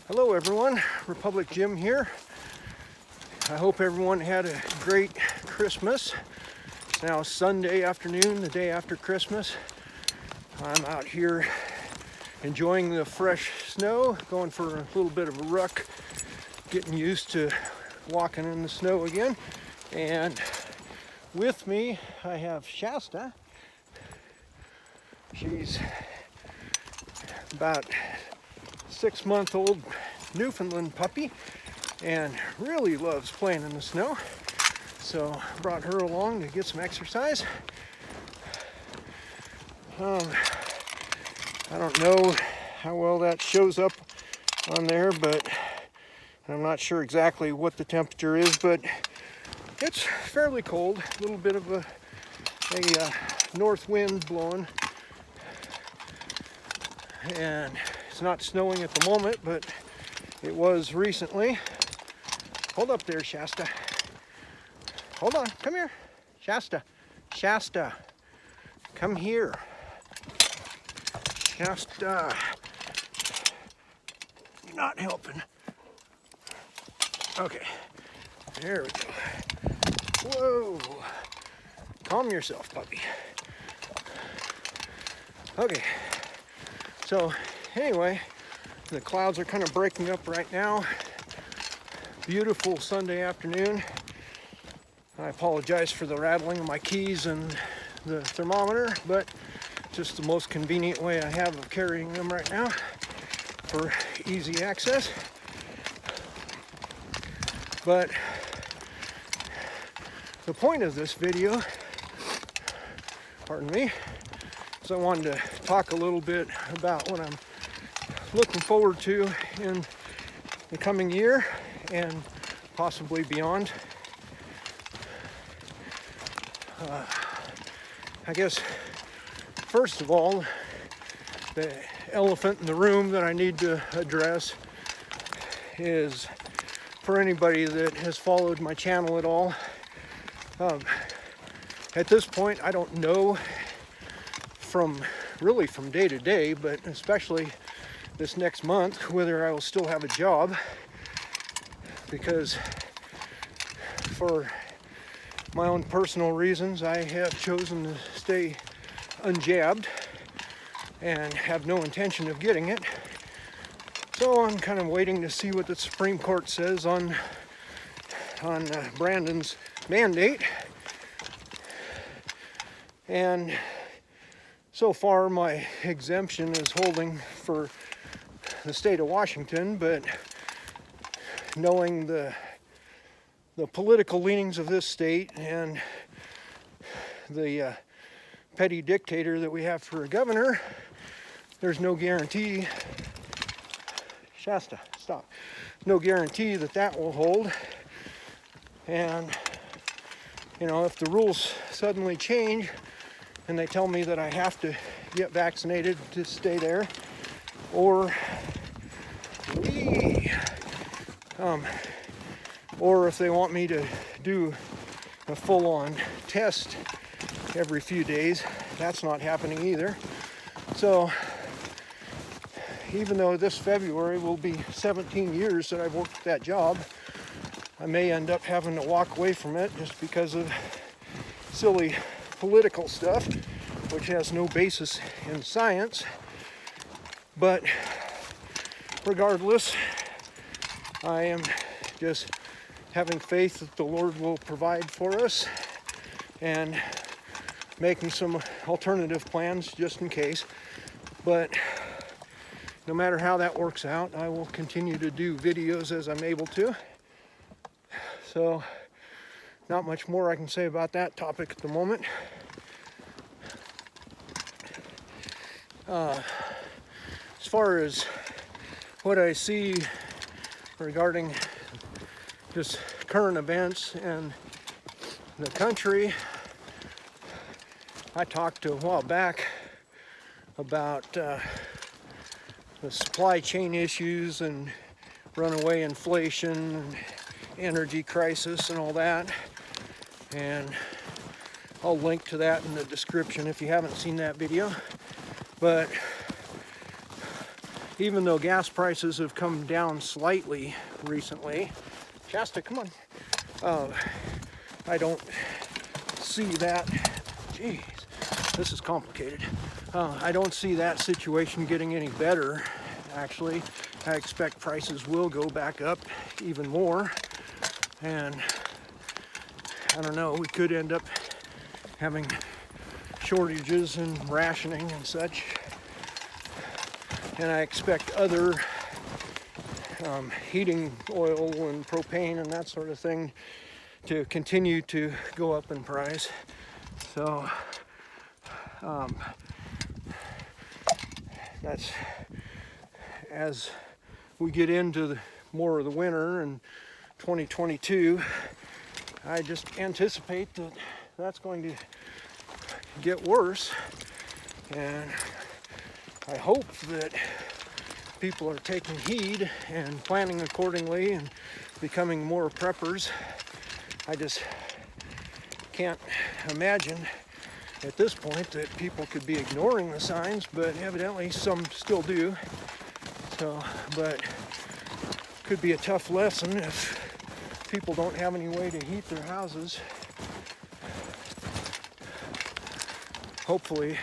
Hello everyone, Republic Jim here. I hope everyone had a great Christmas. It's now Sunday afternoon, the day after Christmas. I'm out here enjoying the fresh snow, going for a little bit of a ruck, getting used to walking in the snow again. And with me, I have Shasta. She's about 6-month-old Newfoundland puppy and really loves playing in the snow. So brought her along to get some exercise. I don't know how well that shows up on there, but I'm not sure exactly what the temperature is, but it's fairly cold. A little bit of a north wind blowing, and it's not snowing at the moment, but it was recently. Hold up there, Shasta. Hold on, come here. Shasta, Shasta, come here. Shasta, you're not helping. Okay, there we go. Whoa, calm yourself, puppy. Okay, so anyway, the clouds are kind of breaking up right now. Beautiful Sunday afternoon. I apologize for the rattling of my keys and the thermometer, but just the most convenient way I have of carrying them right now for easy access. But the point of this video, pardon me, is I wanted to talk a little bit about what I'm looking forward to in the coming year and possibly beyond. I guess first of all, the elephant in the room that I need to address is, for anybody that has followed my channel at all, at this point I don't know from day to day, but especially this next month, whether I will still have a job, because for my own personal reasons I have chosen to stay unjabbed and have no intention of getting it. So I'm kind of waiting to see what the Supreme Court says on Brandon's mandate. And so far my exemption is holding for the state of Washington, but knowing the political leanings of this state and the petty dictator that we have for a governor, there's no guarantee. Shasta, stop. No guarantee that that will hold. And, you know, if the rules suddenly change and they tell me that I have to get vaccinated to stay there, or if they want me to do a full-on test every few days, that's not happening either. So even though this February will be 17 years that I've worked at that job, I may end up having to walk away from it just because of silly political stuff, which has no basis in science. But regardless, I am just having faith that the Lord will provide for us and making some alternative plans just in case. But no matter how that works out, I will continue to do videos as I'm able to. So not much more I can say about that topic at the moment. As far as what I see regarding just current events in the country, I talked a while back about the supply chain issues and runaway inflation and energy crisis and all that, and I'll link to that in the description if you haven't seen that video. But even though gas prices have come down slightly recently, Shasta, come on. I don't see that. Jeez, this is complicated. I don't see that situation getting any better. Actually, I expect prices will go back up even more, and I don't know, we could end up having shortages and rationing and such. And I expect other heating oil and propane and that sort of thing to continue to go up in price. So that's as we get into more of the winter in 2022, I just anticipate that that's going to get worse, and I hope that people are taking heed and planning accordingly and becoming more preppers. I just can't imagine at this point that people could be ignoring the signs, but evidently some still do. So, but could be a tough lesson if people don't have any way to heat their houses. Hopefully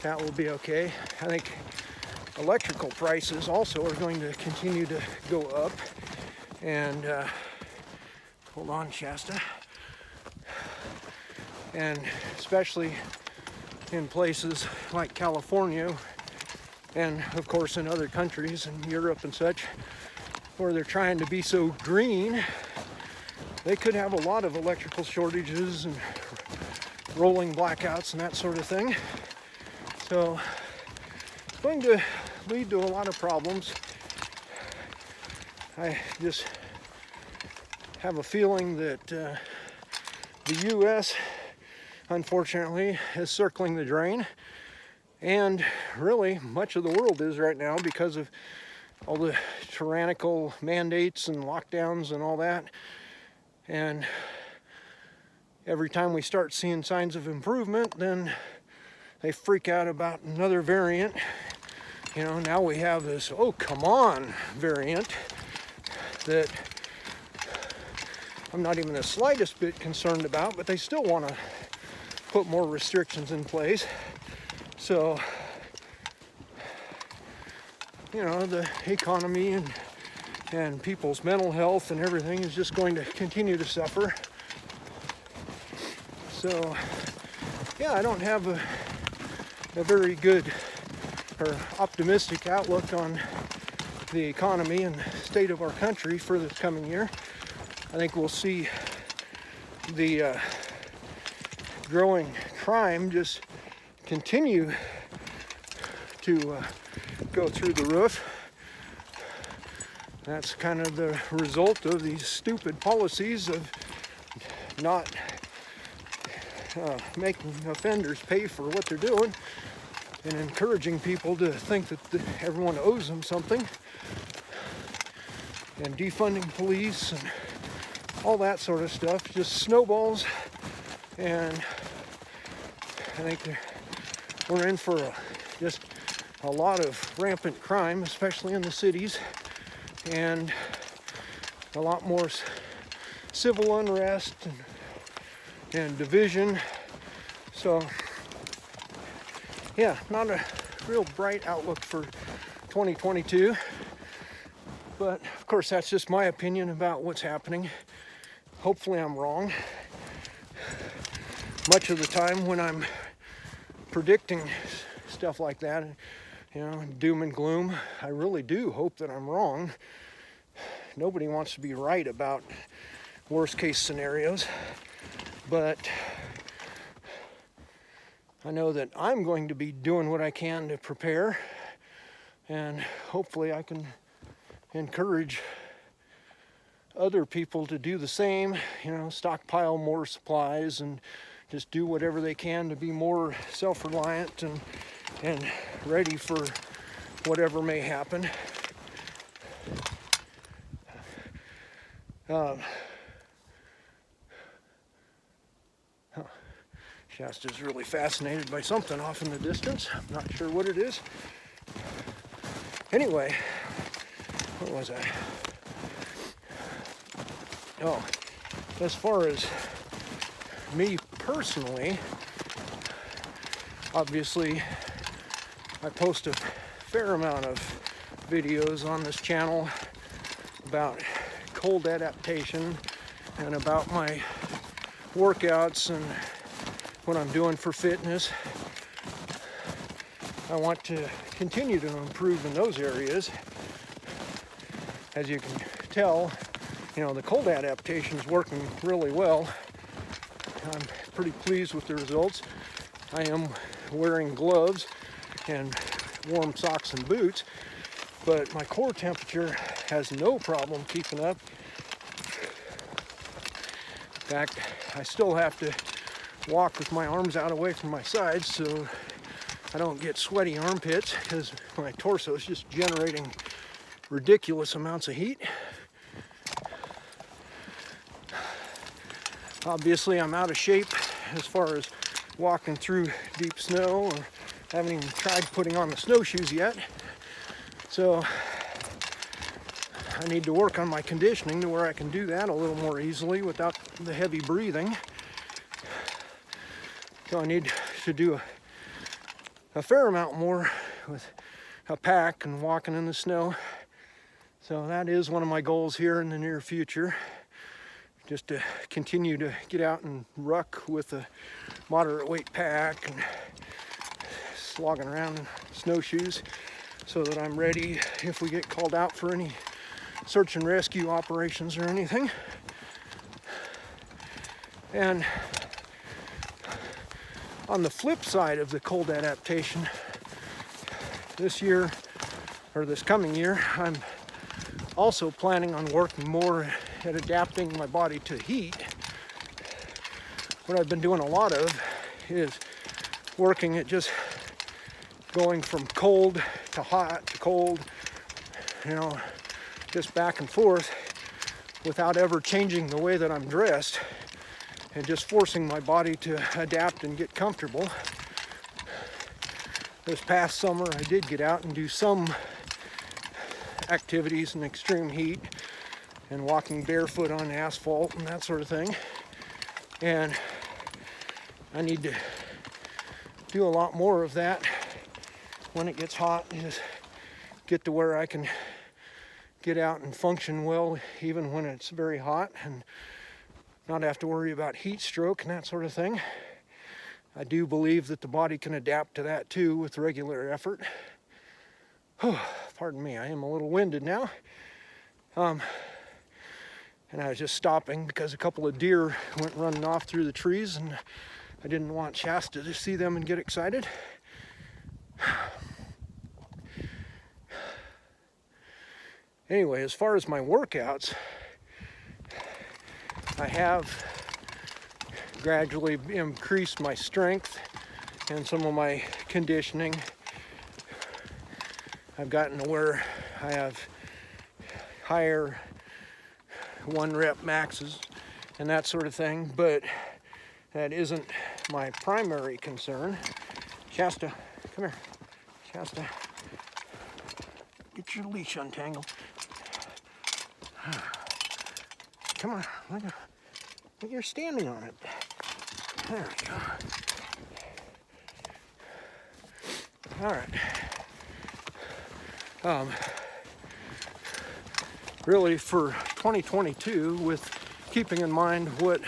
that will be okay. I think electrical prices also are going to continue to go up. And hold on, Shasta. And especially in places like California, and of course in other countries in Europe and such, where they're trying to be so green, they could have a lot of electrical shortages and rolling blackouts and that sort of thing. So it's going to lead to a lot of problems. I just have a feeling that the U.S. unfortunately is circling the drain, and really much of the world is right now because of all the tyrannical mandates and lockdowns and all that. And every time we start seeing signs of improvement, then they freak out about another variant. You know, now we have this, oh, come on variant that I'm not even the slightest bit concerned about, but they still want to put more restrictions in place. So, you know, the economy and people's mental health and everything is just going to continue to suffer. So, yeah, I don't have a very good or optimistic outlook on the economy and the state of our country for this coming year. I think we'll see the growing crime just continue to go through the roof. That's kind of the result of these stupid policies of not making offenders pay for what they're doing and encouraging people to think that everyone owes them something, and defunding police and all that sort of stuff just snowballs. And I think we're in for just a lot of rampant crime, especially in the cities, and a lot more civil unrest and division. So, yeah, not a real bright outlook for 2022. But, of course, that's just my opinion about what's happening. Hopefully I'm wrong. Much of the time when I'm predicting stuff like that, you know, doom and gloom, I really do hope that I'm wrong. Nobody wants to be right about worst case scenarios, but I know that I'm going to be doing what I can to prepare, and hopefully I can encourage other people to do the same, you know, stockpile more supplies and just do whatever they can to be more self-reliant and ready for whatever may happen. Shasta's really fascinated by something off in the distance. I'm not sure what it is. Anyway, what was I? Oh, as far as me personally, obviously I post a fair amount of videos on this channel about cold adaptation and about my workouts and what I'm doing for fitness. I want to continue to improve in those areas. As you can tell, the cold adaptation is working really well. I'm pretty pleased with the results. I am wearing gloves and warm socks and boots, but my core temperature has no problem keeping up. In fact, I still have to walk with my arms out away from my sides so I don't get sweaty armpits, because my torso is just generating ridiculous amounts of heat. Obviously, I'm out of shape as far as walking through deep snow, or haven't even tried putting on the snowshoes yet. So I need to work on my conditioning to where I can do that a little more easily without the heavy breathing. So I need to do a fair amount more with a pack and walking in the snow. So that is one of my goals here in the near future, just to continue to get out and ruck with a moderate weight pack and slogging around in snowshoes, so that I'm ready if we get called out for any search and rescue operations or anything. And on the flip side of the cold adaptation, this coming year, I'm also planning on working more at adapting my body to heat. What I've been doing a lot of is working at just going from cold to hot to cold, just back and forth without ever changing the way that I'm dressed, and just forcing my body to adapt and get comfortable. This past summer, I did get out and do some activities in extreme heat and walking barefoot on asphalt and that sort of thing. And I need to do a lot more of that when it gets hot, and just get to where I can get out and function well even when it's very hot, and not have to worry about heat stroke and that sort of thing. I do believe that the body can adapt to that too with regular effort. Pardon me, I am a little winded now. And I was just stopping because a couple of deer went running off through the trees, and I didn't want Shasta to see them and get excited. Anyway, as far as my workouts, I have gradually increased my strength and some of my conditioning. I've gotten to where I have higher 1-rep maxes and that sort of thing, but that isn't my primary concern. Shasta, come here. Shasta, get your leash untangled. Come on, look, you're standing on it. There we go. All right. Really, for 2022, with keeping in mind what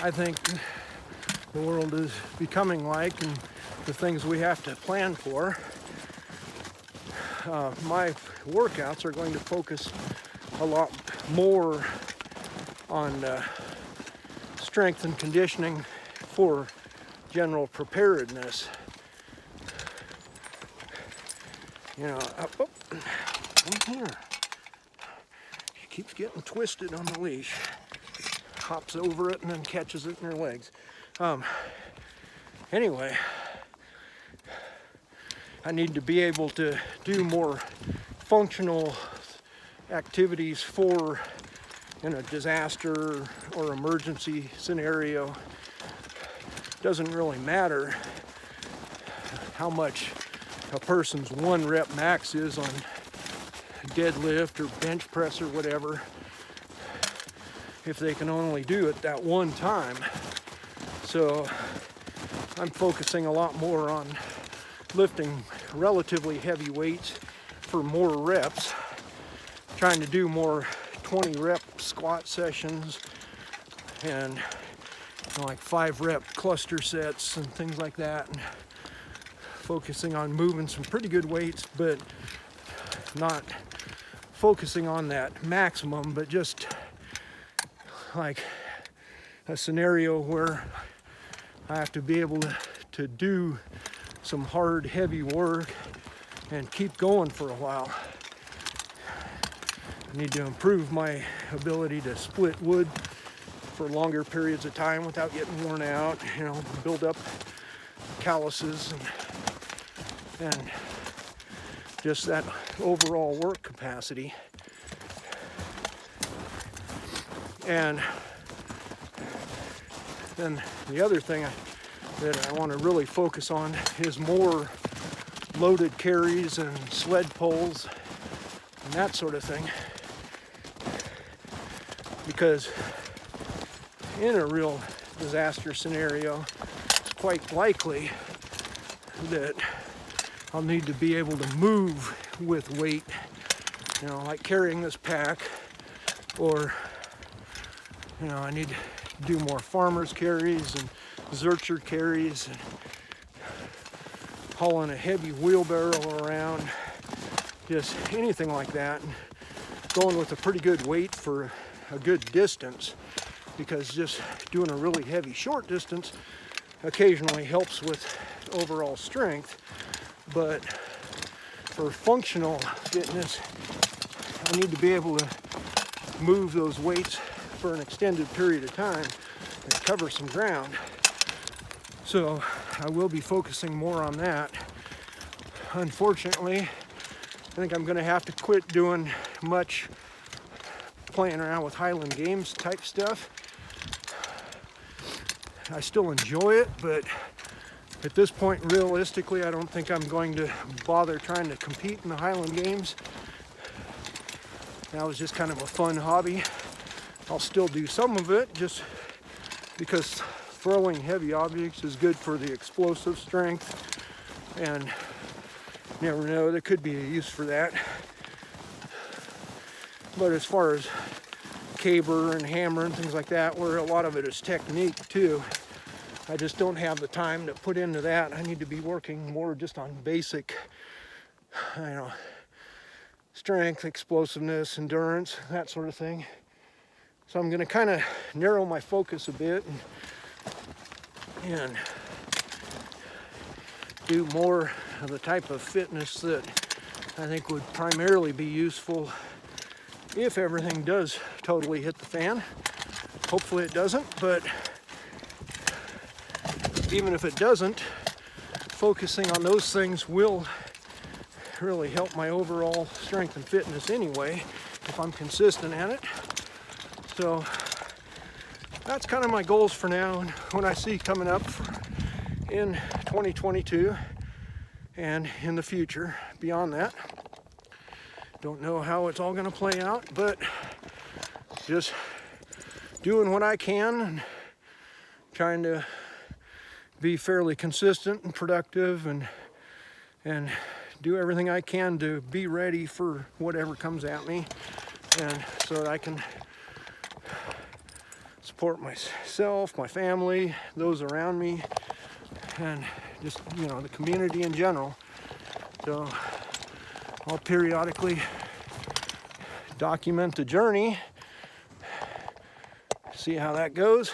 I think the world is becoming like and the things we have to plan for, my workouts are going to focus a lot more on strength and conditioning for general preparedness. Come here. She keeps getting twisted on the leash. Hops over it and then catches it in her legs. Anyway, I need to be able to do more functional activities for in a disaster or emergency scenario. Doesn't really matter how much a person's 1 rep max is on deadlift or bench press or whatever, if they can only do it that one time. So I'm focusing a lot more on lifting relatively heavy weights for more reps, trying to do more 20 rep squat sessions and like 5 rep cluster sets and things like that, and focusing on moving some pretty good weights, but not focusing on that maximum, but just like a scenario where I have to be able to do some hard, heavy work and keep going for a while. I need to improve my ability to split wood for longer periods of time without getting worn out, you know, build up calluses and just that overall work capacity. And then the other thing that I want to really focus on is more loaded carries and sled pulls and that sort of thing, because in a real disaster scenario, it's quite likely that I'll need to be able to move with weight, you know, like carrying this pack, or, you know, I need to do more farmer's carries and zercher carries and hauling a heavy wheelbarrow around, just anything like that, and going with a pretty good weight for a good distance, because just doing a really heavy short distance occasionally helps with overall strength. But for functional fitness, I need to be able to move those weights for an extended period of time and cover some ground. So I will be focusing more on that. Unfortunately, I think I'm going to have to quit doing much playing around with Highland Games type stuff. I still enjoy it, but at this point, realistically, I don't think I'm going to bother trying to compete in the Highland Games. That was just kind of a fun hobby. I'll still do some of it just because throwing heavy objects is good for the explosive strength, and you never know, there could be a use for that. But as far as caber and hammer and things like that, where a lot of it is technique too, I just don't have the time to put into that. I need to be working more just on basic, you know, strength, explosiveness, endurance, that sort of thing. So I'm going to kind of narrow my focus a bit and do more of the type of fitness that I think would primarily be useful if everything does totally hit the fan. Hopefully it doesn't, but even if it doesn't, focusing on those things will really help my overall strength and fitness anyway, if I'm consistent at it. So that's kind of my goals for now, and when I see coming up in 2022 and in the future beyond that. Don't know how it's all going to play out, but just doing what I can and trying to be fairly consistent and productive, and do everything I can to be ready for whatever comes at me, and so that I can support myself, my family, those around me, and just, you know, the community in general. So I'll periodically document the journey, see how that goes.